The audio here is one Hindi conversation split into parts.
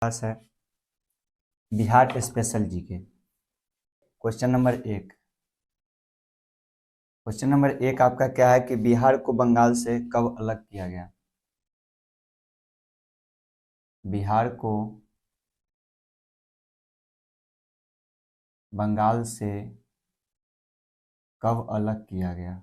पास है Bihar special GK. Question number 1 आपका क्या है कि बिहार को बंगाल से कब अलग किया गया। बिहार को बंगाल से कब अलग किया गया।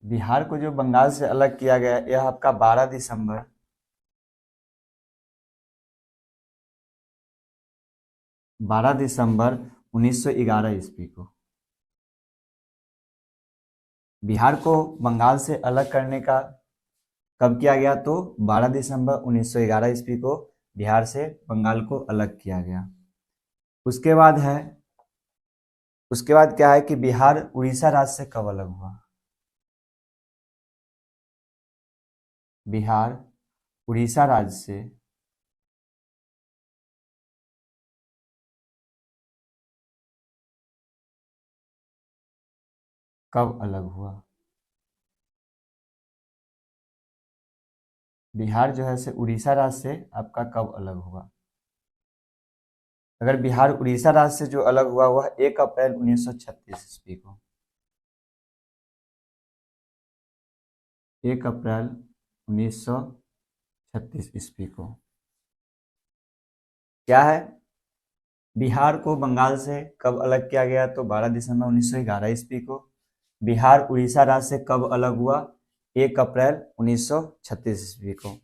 बिहार को जो बंगाल से अलग किया गया यह आपका 12 दिसंबर 1911 ईस्वी को। बिहार को बंगाल से अलग करने का कब किया गया, तो 12 दिसंबर 1911 ईस्वी को बिहार से बंगाल को अलग किया गया। उसके बाद क्या है कि बिहार उड़ीसा राज्य से कब अलग हुआ। बिहार उड़ीसा राज्य से कब अलग हुआ। बिहार जो है से उड़ीसा राज्य से आपका कब अलग हुआ। अगर बिहार उड़ीसा राज्य से जो अलग हुआ वह 1 अप्रैल 1936 ईस्वी को। 1 अप्रैल 1936 ईस्वी को क्या है, बिहार को बंगाल से कब अलग किया गया, तो 12 दिसंबर 1911 ईस्वी को। बिहार उड़ीसा राज्य से कब अलग हुआ, 1 अप्रैल 1936 ईस्वी को।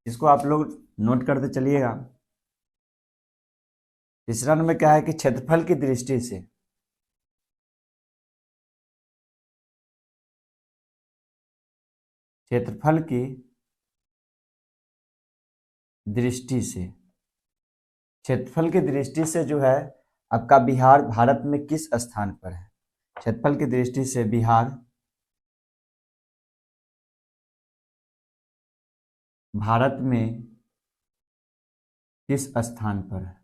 इसको आप लोग नोट करते चलिएगा। तीसरा नंबर क्या है कि क्षेत्रफल की दृष्टि से क्षेत्रफल की दृष्टि से क्षेत्रफल की दृष्टि से जो है आपका बिहार भारत में किस स्थान पर है। क्षेत्रफल की दृष्टि से बिहार भारत में किस स्थान पर है।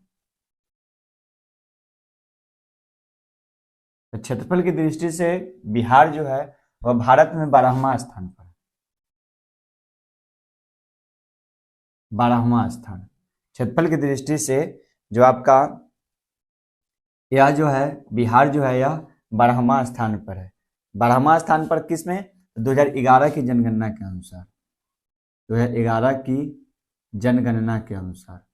तो क्षेत्रफल की दृष्टि से बिहार जो है वह भारत में 12वां स्थान पर है। 12वां स्थान क्षेत्रफल की दृष्टि से जो आपका यह जो है बिहार जो है यह 12वां स्थान पर है। 12वां स्थान पर किस में, 2011 की जनगणना के अनुसार। 2011 की जनगणना के अनुसार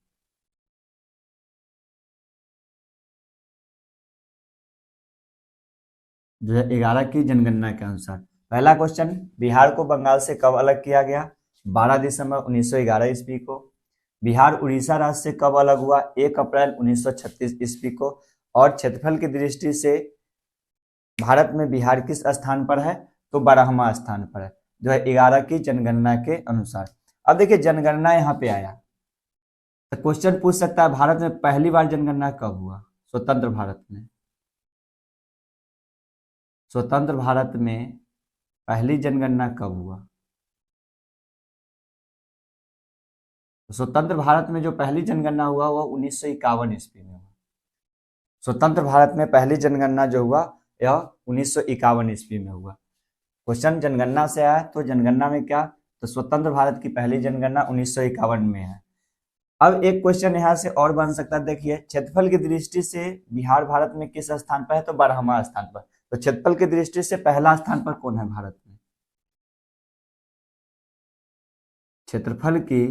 2011 की जनगणना के अनुसार। पहला क्वेश्चन, बिहार को बंगाल से कब अलग किया गया, 12 दिसंबर 1911 ईस्वी को। बिहार उड़ीसा राज्य से कब अलग हुआ, 1 अप्रैल 1936 ईस्वी को। और क्षेत्रफल की दृष्टि से भारत में बिहार किस स्थान पर है, तो 12वां स्थान पर है 2011 की जनगणना के अनुसार। अब देखिए जनगणना यहाँ पे आया तो क्वेश्चन पूछ सकता है भारत में पहली बार जनगणना कब हुआ, स्वतंत्र भारत में। स्वतंत्र भारत में पहली जनगणना कब हुआ। स्वतंत्र भारत में जो पहली जनगणना हुआ वह 1951 ईस्वी में हुआ। स्वतंत्र भारत में पहली जनगणना जो हुआ यह 1951 ईस्वी में हुआ। क्वेश्चन जनगणना से आया तो जनगणना में क्या, तो स्वतंत्र भारत की पहली जनगणना 1951 में है। अब एक क्वेश्चन यहाँ से और बन सकता है, देखिए क्षेत्रफल की दृष्टि से बिहार भारत में किस स्थान पर है, तो 12वां स्थान पर। तो क्षेत्रफल की दृष्टि से पहला स्थान पर कौन है भारत में। क्षेत्रफल की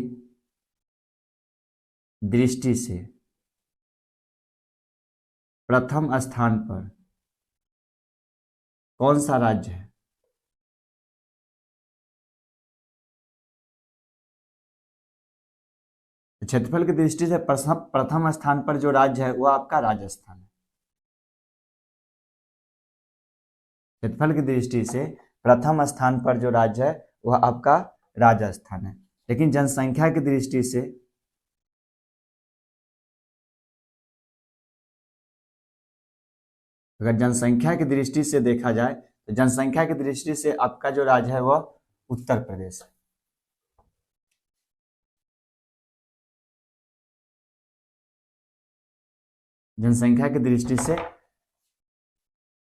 दृष्टि से प्रथम स्थान पर कौन सा राज्य है। क्षेत्रफल की दृष्टि से प्रथम स्थान पर जो राज्य है वह आपका राजस्थान है। क्षेत्रफल की दृष्टि से प्रथम स्थान पर जो राज्य है वह आपका राजस्थान है। लेकिन जनसंख्या की दृष्टि से अगर जनसंख्या की दृष्टि से देखा जाए तो जनसंख्या की दृष्टि से आपका जो राज्य है वह उत्तर प्रदेश है। जनसंख्या की दृष्टि से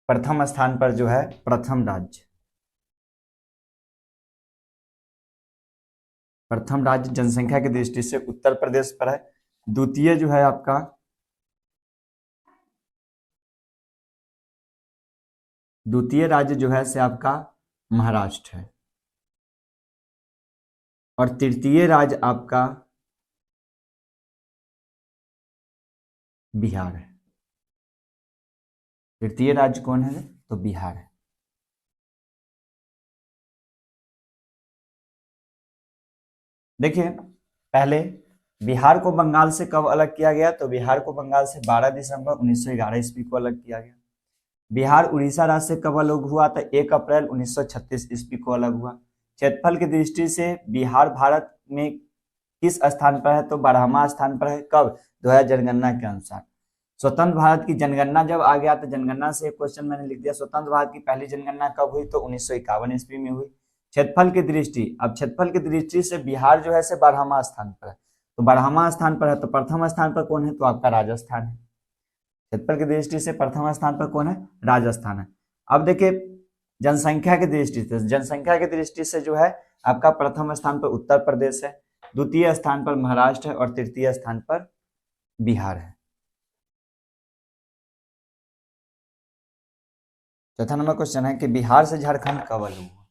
प्रथम स्थान पर जो है प्रथम राज्य प्रथम राज्य जनसंख्या की दृष्टि से उत्तर प्रदेश पर है। द्वितीय जो है आपका द्वितीय राज्य जो है से आपका महाराष्ट्र है और तृतीय राज्य आपका बिहार है। तृतीय राज्य कौन है? तो बिहार है। देखिए पहले बिहार को बंगाल से कब अलग किया गया? तो बिहार को बंगाल से 12 दिसंबर 1911 ईस्वी को अलग किया गया। बिहार उड़ीसा राज्य से कब अलग हुआ? तो 1 अप्रैल 1936 ईस्वी को अलग हुआ। क्षेत्रफल की दृष्टि से बिहार भारत में किस स्थान पर है? तो 12वां स्थान पर है। कब? 2000 जनगणना के अनुसार। स्वतंत्र भारत की जनगणना जब आ गया तो जनगणना से एक क्वेश्चन मैंने लिख दिया। स्वतंत्र भारत की पहली जनगणना कब हुई? तो 1951 ईस्वी में हुई। क्षेत्रफल की दृष्टि, अब क्षेत्रफल की दृष्टि से बिहार जो है से 12वां स्थान पर है। तो 12वां स्थान पर है तो प्रथम स्थान पर कौन है? तो आपका राजस्थान है। क्षेत्रफल की दृष्टि से प्रथम स्थान पर कौन है? राजस्थान है। अब देखिए जनसंख्या की दृष्टि से, जनसंख्या की दृष्टि से जो है आपका प्रथम स्थान पर उत्तर प्रदेश है, द्वितीय स्थान पर महाराष्ट्र है और तृतीय स्थान पर बिहार है। चौथा नंबर क्वेश्चन है कि बिहार से झारखंड कब अलग हुआ?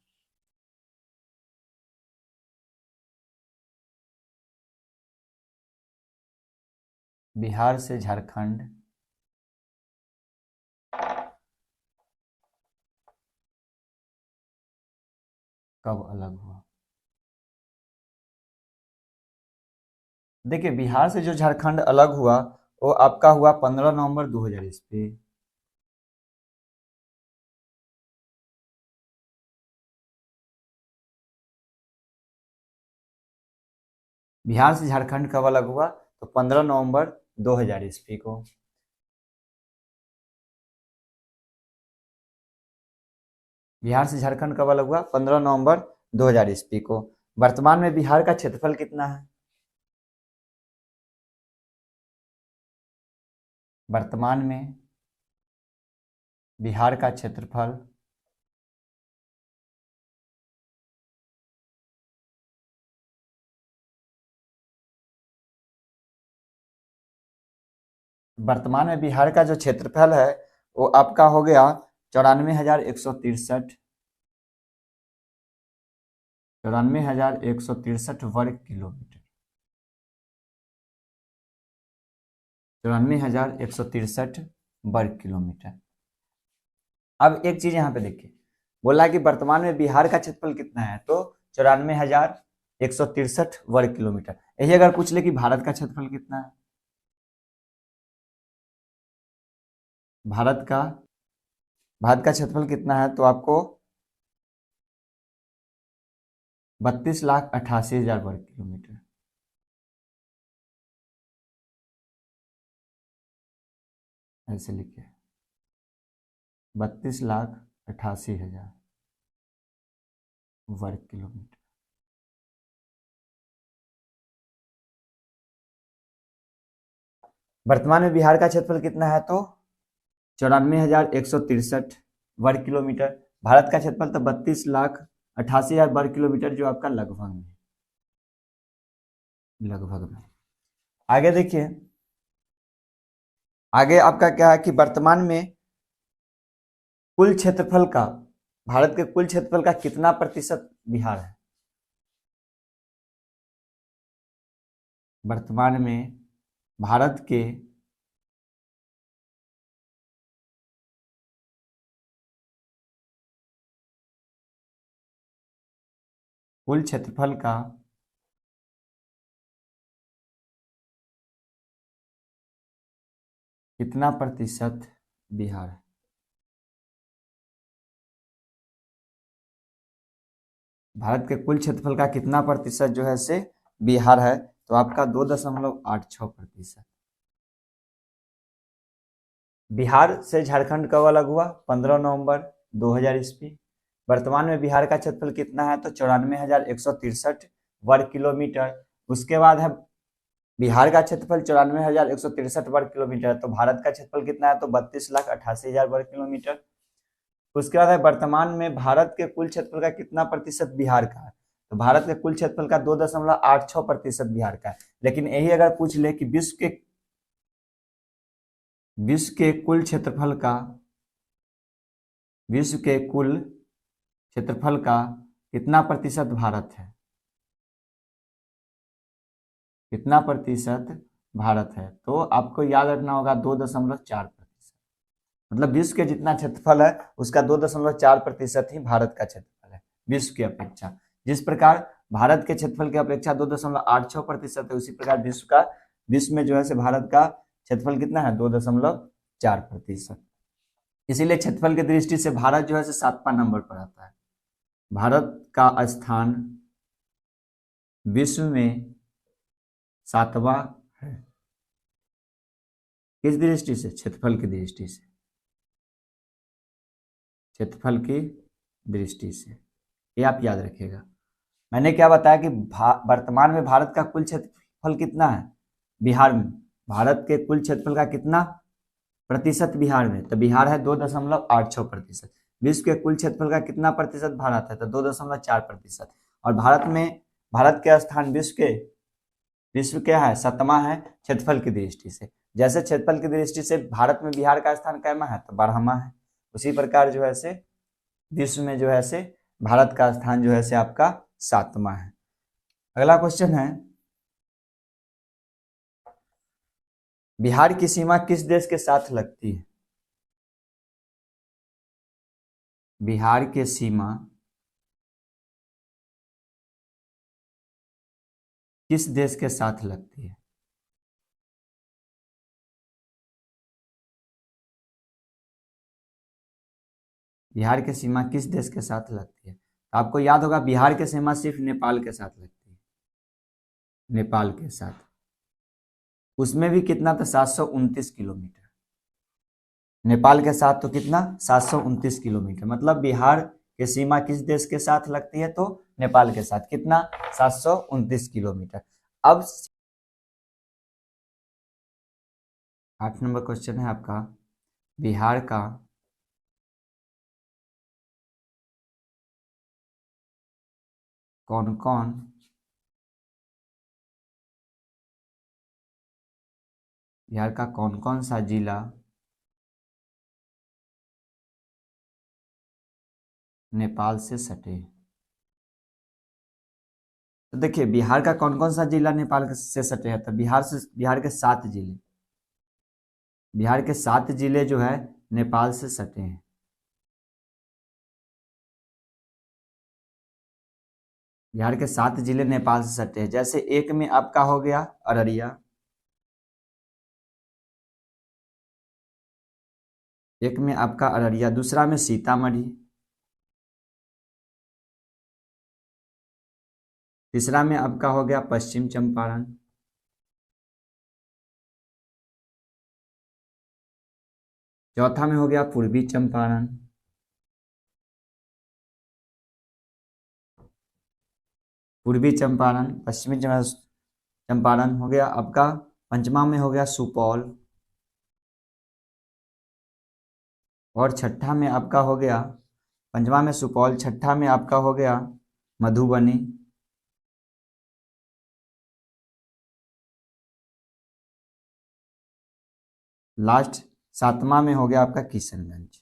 बिहार से झारखंड कब अलग हुआ? देखिए बिहार से जो झारखंड अलग हुआ वो आपका हुआ 15 नवंबर 2000 ईस्वी। बिहार से झारखंड कब अलग हुआ? तो 15 नवंबर 2000 ईस्वी को। बिहार से झारखंड कब अलग हुआ? 15 नवंबर 2000 ईस्वी को। वर्तमान में बिहार का क्षेत्रफल कितना है? वर्तमान में बिहार का क्षेत्रफल वर्तमान में बिहार का जो क्षेत्रफल है वो आपका हो गया 94,163 वर्ग किलोमीटर। 94,163 वर्ग किलोमीटर। अब एक चीज यहाँ पे देखिए, बोला कि वर्तमान में बिहार का क्षेत्रफल कितना है? तो 94,163 वर्ग किलोमीटर। यही अगर पूछ ले कि भारत का क्षेत्रफल कितना है, भारत का भारत का क्षेत्रफल कितना है? तो आपको 32,88,000 वर्ग किलोमीटर। ऐसे लिखिए 32,88,000 वर्ग किलोमीटर। वर्तमान में बिहार का क्षेत्रफल कितना है? तो 94,163 वर्ग किलोमीटर। भारत का क्षेत्रफल तो 32,88,000 वर्ग किलोमीटर, जो आपका लगभग में। आगे देखिए, आगे आपका क्या है कि वर्तमान में कुल क्षेत्रफल का, भारत के कुल क्षेत्रफल का कितना प्रतिशत बिहार है? वर्तमान में भारत के कुल क्षेत्रफल का कितना प्रतिशत बिहार है? भारत के कुल क्षेत्रफल का कितना प्रतिशत जो है से बिहार है? तो आपका 2.86%। बिहार से झारखंड कब अलग हुआ? 15 नवंबर 2000 ईस्वी। वर्तमान में बिहार का क्षेत्रफल कितना है? तो 94,163 वर्ग किलोमीटर। उसके बाद है बिहार का क्षेत्रफल 94,163 वर्ग किलोमीटर, तो भारत का क्षेत्रफल कितना है? तो 32,88,000 वर्ग किलोमीटर। उसके बाद है वर्तमान में भारत के कुल क्षेत्रफल का कितना प्रतिशत बिहार का है? तो भारत के कुल क्षेत्रफल का 2.86% बिहार का है। लेकिन यही अगर पूछ ले कि विश्व के कुल क्षेत्रफल का कितना प्रतिशत भारत है, कितना प्रतिशत भारत है, तो आपको याद रखना होगा 2.4%। मतलब विश्व के जितना क्षेत्रफल है उसका 2.4% ही भारत का क्षेत्रफल है विश्व की अपेक्षा। जिस प्रकार भारत के क्षेत्रफल की अपेक्षा 2.86% है, उसी प्रकार विश्व में जो है से भारत का क्षेत्रफल कितना है, 2.4%। इसीलिए क्षेत्रफल की दृष्टि से भारत जो है से 7वां नंबर पर आता है। भारत का स्थान विश्व में 7वां है। किस दृष्टि से? क्षेत्रफल की दृष्टि से, क्षेत्रफल की दृष्टि से, ये आप याद रखिएगा। मैंने क्या बताया कि वर्तमान में भारत का कुल क्षेत्रफल कितना है बिहार में, भारत के कुल क्षेत्रफल का कितना प्रतिशत बिहार में, तो बिहार है 2.86%। विश्व के कुल क्षेत्रफल का कितना प्रतिशत भारत है, तो 2.4%। और भारत के स्थान विश्व क्या है, 7वां है क्षेत्रफल की दृष्टि से। जैसे क्षेत्रफल की दृष्टि से भारत में बिहार का स्थान कैमा है, तो 12वां है। उसी प्रकार जो है से विश्व में जो है से भारत का स्थान जो है से आपका 7वां है। अगला क्वेश्चन है, बिहार की सीमा किस देश के साथ लगती है? बिहार की सीमा किस देश के साथ लगती है? बिहार की सीमा किस देश के साथ लगती है? तो आपको याद होगा बिहार की सीमा सिर्फ नेपाल के साथ लगती है, नेपाल के साथ। उसमें भी कितना था, 729 किलोमीटर। नेपाल के साथ तो कितना, 729 किलोमीटर। मतलब बिहार की सीमा किस देश के साथ लगती है, तो नेपाल के साथ। कितना, 729 किलोमीटर। अब 8 नंबर क्वेश्चन है आपका, बिहार का कौन कौन सा जिला नेपाल से सटे हैं? तो देखिए बिहार का कौन कौन सा जिला नेपाल से सटे हैं, तो बिहार के 7 जिले, बिहार के 7 जिले जो है नेपाल से सटे हैं। बिहार के 7 जिले नेपाल से सटे हैं। जैसे एक में आपका हो गया अररिया, एक में आपका अररिया, दूसरा में सीतामढ़ी, तीसरा में आपका हो गया पश्चिम चंपारण, चौथा में हो गया पूर्वी चंपारण, पश्चिमी चंपारण हो गया आपका, पंचमा में हो गया सुपौल, और छठा में आपका हो गया, पंचमा में सुपौल, छठा में आपका हो गया मधुबनी, लास्ट 7वां में हो गया आपका किशनगंज।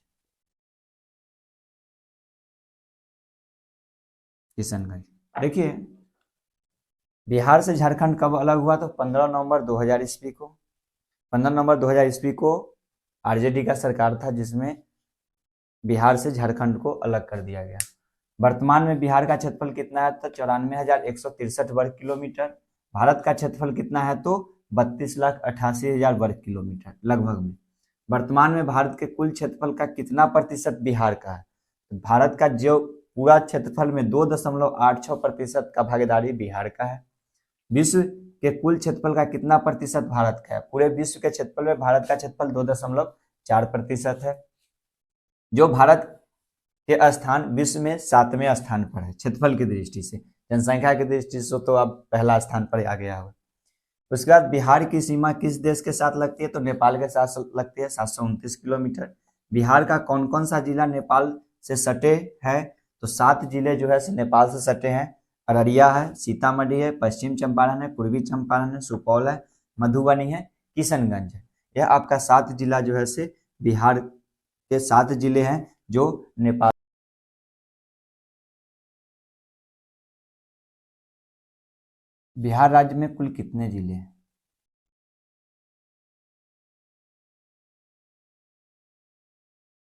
देखिए बिहार से झारखंड कब अलग हुआ, तो 15 नवंबर 2000 ईस्वी को। 15 नवंबर 2000 ईस्वी को आरजेडी का सरकार था जिसमें बिहार से झारखंड को अलग कर दिया गया। वर्तमान में बिहार का क्षेत्रफल कितना है, तो 94,163 वर्ग किलोमीटर। भारत का क्षेत्रफल कितना है, तो 32,88,000 वर्ग किलोमीटर लगभग में। वर्तमान में भारत के कुल क्षेत्रफल का कितना प्रतिशत बिहार का है, भारत का जो पूरा क्षेत्रफल में 2.86% का भागीदारी बिहार का है। विश्व के कुल क्षेत्रफल का कितना प्रतिशत भारत का है, पूरे विश्व के क्षेत्रफल में भारत का क्षेत्रफल 2.4% है। जो भारत के स्थान विश्व में 7वें स्थान पर है क्षेत्रफल की दृष्टि से, जनसंख्या की दृष्टि से तो अब पहला स्थान पर आ गया है। उसके बाद बिहार की सीमा किस देश के साथ लगती है, तो नेपाल के साथ लगती है, 729 किलोमीटर। बिहार का कौन कौन सा जिला नेपाल से सटे हैं, तो 7 जिले जो है नेपाल से सटे हैं, अररिया है, सीतामढ़ी है, पश्चिम चंपारण है, पूर्वी चंपारण है, सुपौल है, मधुबनी है, किशनगंज है। यह आपका 7 जिला जो है से बिहार के 7 जिले हैं जो नेपाल। बिहार राज्य में कुल कितने जिले हैं?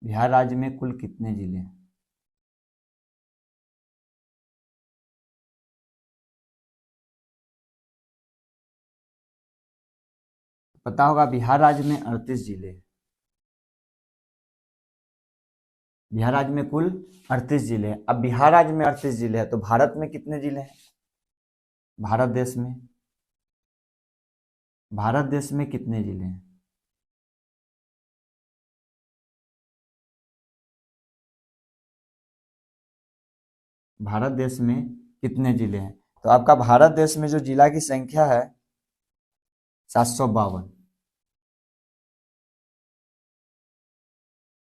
बिहार राज्य में कुल कितने जिले हैं? पता होगा, बिहार राज्य में 38 जिले हैं। बिहार राज्य में कुल 38 जिले हैं। अब बिहार राज्य में 38 जिले हैं तो भारत में कितने जिले हैं? भारत देश में, भारत देश में कितने जिले हैं? भारत देश में कितने जिले हैं? तो आपका भारत देश में जो जिला की संख्या है 752।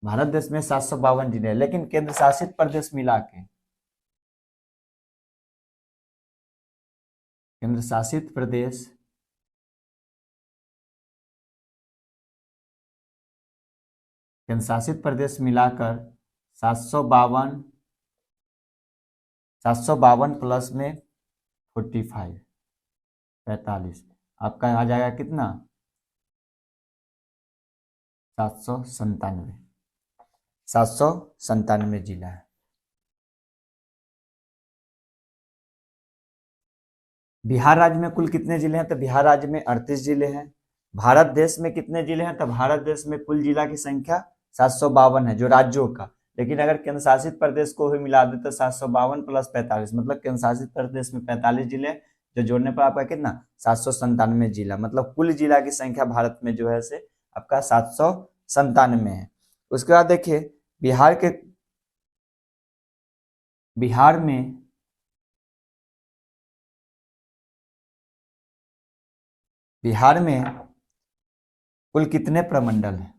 भारत देश में 752 जिले हैं, लेकिन केंद्र शासित प्रदेश मिला के, केंद्र शासित प्रदेश, केंद्र शासित प्रदेश मिलाकर 752, 752 प्लस में 45, 45, आपका आ जाएगा कितना? 797, 797 जिला है। बिहार राज्य में कुल कितने जिले हैं? तो बिहार राज्य में 38 जिले हैं। भारत देश में कितने जिले हैं? तो भारत देश में कुल जिला की संख्या 752 है जो राज्यों का, लेकिन अगर केंद्र शासित प्रदेश को भी मिला दे तो 752 प्लस 45, मतलब केंद्र शासित प्रदेश में 45 जिले, जो जोड़ने पर आपका कितना? 797 जिला, मतलब कुल जिला की संख्या भारत में जो है से आपका 797 है। उसके बाद देखिए, बिहार के, बिहार में, बिहार में कुल कितने प्रमंडल हैं?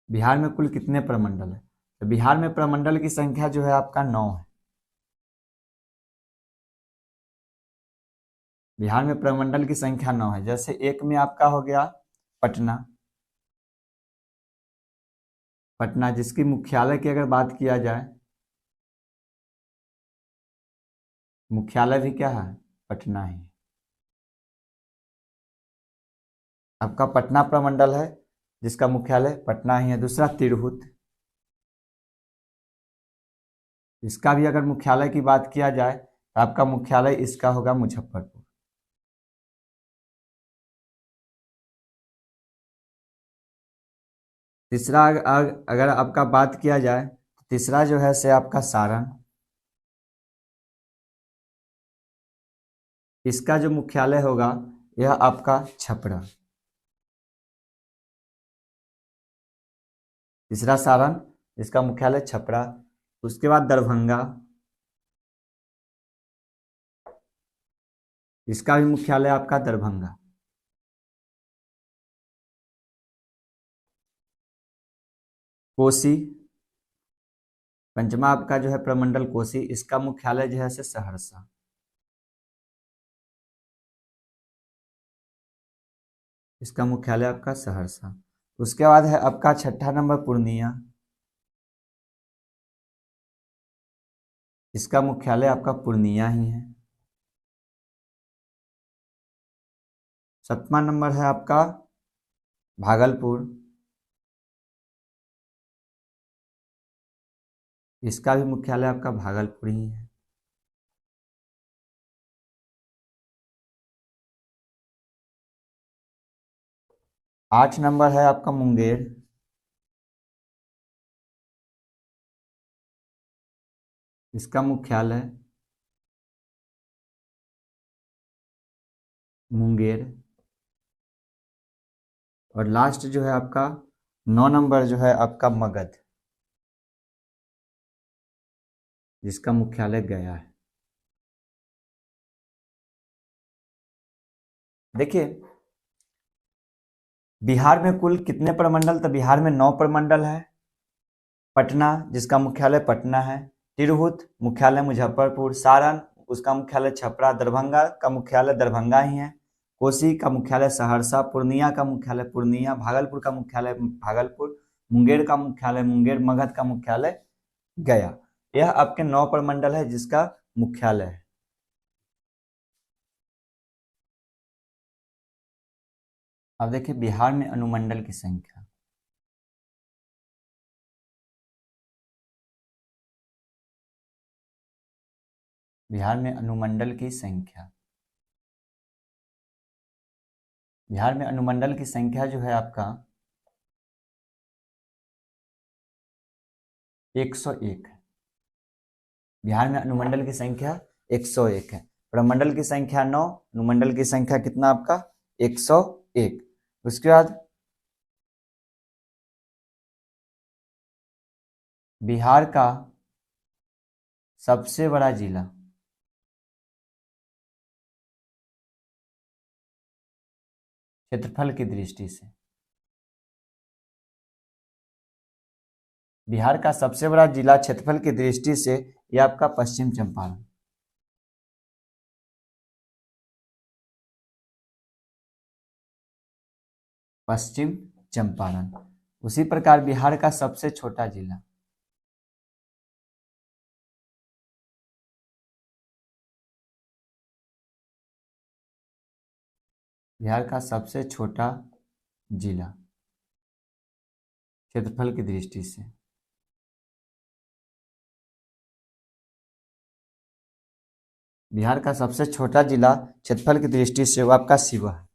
बिहार में कुल कितने प्रमंडल है? तो बिहार में प्रमंडल की संख्या जो है आपका 9 है। बिहार में प्रमंडल की संख्या 9 है। जैसे एक में आपका हो गया पटना, पटना जिसकी मुख्यालय की अगर बात किया जाए, मुख्यालय भी क्या है? पटना ही। आपका पटना प्रमंडल है जिसका मुख्यालय पटना ही है। दूसरा तिरहुत, इसका भी अगर मुख्यालय की बात किया जाए तो आपका मुख्यालय इसका होगा मुजफ्फरपुर। तीसरा अगर आपका बात किया जाए तो तीसरा जो है से आपका सारण, इसका जो मुख्यालय होगा यह आपका छपरा। तीसरा सारण, इसका मुख्यालय छपरा। उसके बाद दरभंगा, इसका भी मुख्यालय आपका दरभंगा। कोसी, पंचमा आपका जो है प्रमंडल कोसी, इसका मुख्यालय जो है से सहरसा। इसका मुख्यालय आपका सहरसा। उसके बाद है आपका छठा नंबर पूर्णिया, इसका मुख्यालय आपका पूर्णिया ही है। सातवां नंबर है आपका भागलपुर, इसका भी मुख्यालय आपका भागलपुर ही है। आठ नंबर है आपका मुंगेर, इसका मुख्यालय मुंगेर। और लास्ट जो है आपका 9 नंबर जो है आपका मगध, जिसका मुख्यालय गया है। देखिए, बिहार में कुल कितने प्रमंडल? तो बिहार में 9 प्रमंडल है। पटना जिसका मुख्यालय पटना है, तिरहुत मुख्यालय मुजफ्फरपुर, सारण उसका मुख्यालय छपरा, दरभंगा का मुख्यालय दरभंगा ही है, कोसी का मुख्यालय सहरसा, पूर्णिया का मुख्यालय पूर्णिया, भागलपुर का मुख्यालय भागलपुर, मुंगेर का मुख्यालय मुंगेर, मगध का मुख्यालय गया। यह आपके 9 प्रमंडल है जिसका मुख्यालय है। अब देखिए बिहार में अनुमंडल की संख्या। बिहार में अनुमंडल की संख्या, बिहार में अनुमंडल की संख्या जो है आपका 101 है। बिहार में अनुमंडल की संख्या 101 है। प्रमंडल की संख्या 9, अनुमंडल की संख्या कितना आपका 101। उसके बाद बिहार का सबसे बड़ा जिला, क्षेत्रफल की दृष्टि से, बिहार का सबसे बड़ा जिला क्षेत्रफल की दृष्टि से यह आपका पश्चिम चंपारण। पश्चिम चंपारण। उसी प्रकार बिहार का सबसे छोटा जिला, बिहार का सबसे छोटा जिला क्षेत्रफल की दृष्टि से, बिहार का सबसे छोटा जिला क्षेत्रफल की दृष्टि से वो आपका शिवहर।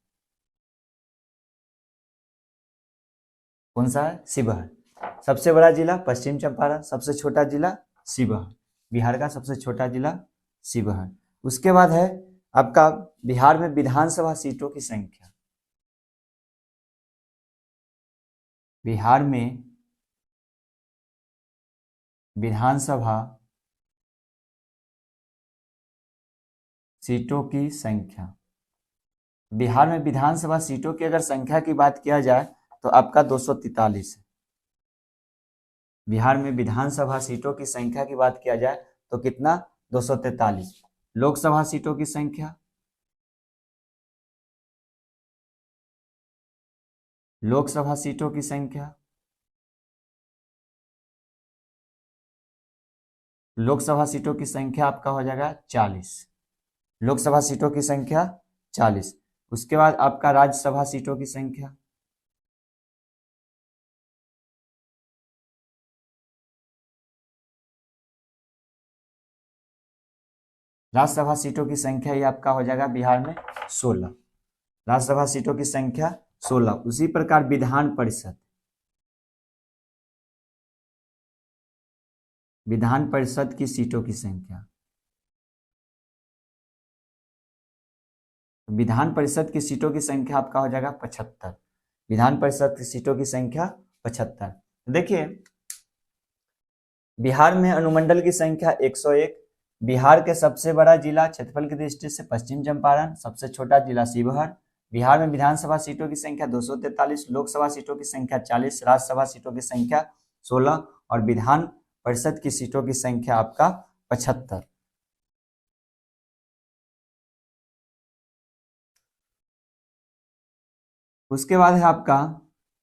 कौन सा है? शिवहर। सबसे बड़ा जिला पश्चिम चंपारण, सबसे छोटा जिला शिवहर। बिहार का सबसे छोटा जिला शिवहर। उसके बाद है आपका बिहार में विधानसभा सीटों की संख्या। बिहार में विधानसभा सीटों की संख्या, बिहार में विधानसभा सीटों की अगर संख्या की बात किया जाए तो आपका 243 है। बिहार में विधानसभा सीटों की संख्या की बात किया जाए तो कितना? 243। लोकसभा सीटों की संख्या, लोकसभा सीटों की संख्या, लोकसभा सीटों की संख्या आपका हो जाएगा 40। लोकसभा सीटों की संख्या 40। उसके बाद आपका राज्यसभा सीटों की संख्या, राज्यसभा सीटों की संख्या ये आपका हो जाएगा बिहार में 16। राज्यसभा सीटों की संख्या 16। उसी प्रकार विधान परिषद, विधान परिषद की सीटों की संख्या, विधान परिषद की सीटों की संख्या आपका हो जाएगा 75। विधान परिषद की सीटों की संख्या 75। देखिए बिहार में अनुमंडल की संख्या 101। बिहार के सबसे बड़ा जिला क्षेत्रफल की दृष्टि से पश्चिम चंपारण, सबसे छोटा जिला शिवहर। बिहार में विधानसभा सीटों की संख्या 243, लोकसभा सीटों की संख्या 40, राज्यसभा सीटों की संख्या 16 और विधान परिषद की सीटों की संख्या आपका 75। उसके बाद है आपका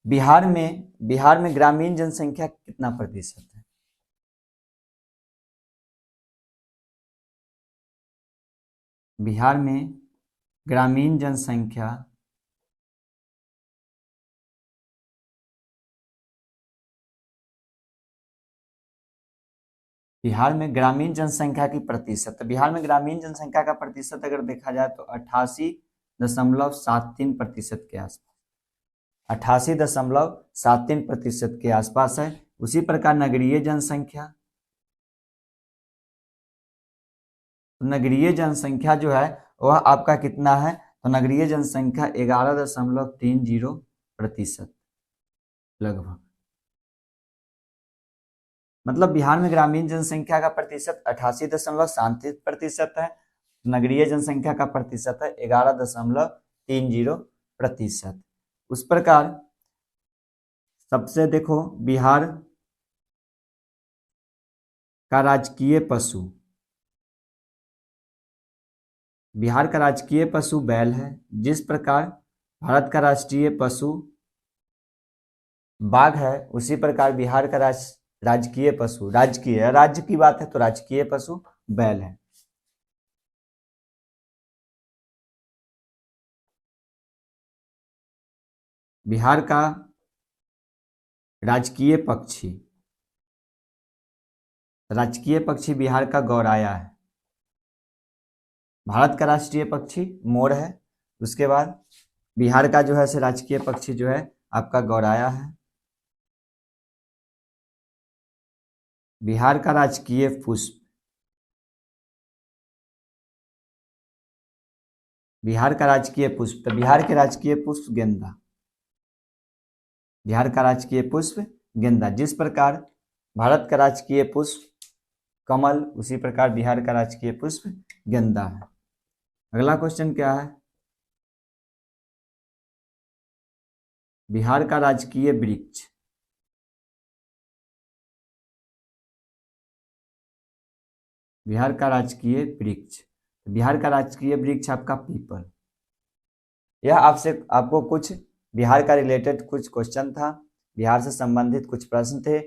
बिहार में ग्रामीण जनसंख्या कितना प्रतिशत है? बिहार में ग्रामीण जनसंख्या बिहार में ग्रामीण जनसंख्या की प्रतिशत, बिहार में ग्रामीण जनसंख्या का प्रतिशत अगर देखा जाए तो 88.73% के आसपास, 88.73% के आसपास है। उसी प्रकार नगरीय जनसंख्या, तो नगरीय जनसंख्या जो है वह आपका कितना है? तो नगरीय जनसंख्या 11.30% लगभग। मतलब बिहार में ग्रामीण जनसंख्या का प्रतिशत 88.37% है, नगरीय जनसंख्या का प्रतिशत है 11.30%। उस प्रकार सबसे देखो बिहार का राजकीय पशु, बिहार का राजकीय पशु बैल है। जिस प्रकार भारत का राष्ट्रीय पशु बाघ है, उसी प्रकार बिहार का राजकीय पशु, राजकीय राज्य की बात है तो राजकीय पशु बैल है। बिहार का राजकीय पक्षी, राजकीय पक्षी बिहार का गौराया है। भारत का राष्ट्रीय पक्षी मोर है। उसके बाद बिहार का जो है से राजकीय पक्षी जो है आपका गौराया है। बिहार का राजकीय पुष्प, बिहार का राजकीय पुष्प, तो बिहार के राजकीय पुष्प गेंदा, बिहार का राजकीय पुष्प गेंदा। जिस प्रकार भारत का राजकीय पुष्प कमल, उसी प्रकार बिहार का राजकीय पुष्प गेंदा है। अगला क्वेश्चन क्या है, बिहार का राजकीय वृक्ष, बिहार का राजकीय वृक्ष, बिहार का राजकीय वृक्ष आपका पीपल। यह आपको कुछ बिहार का रिलेटेड कुछ क्वेश्चन था, बिहार से संबंधित कुछ प्रश्न थे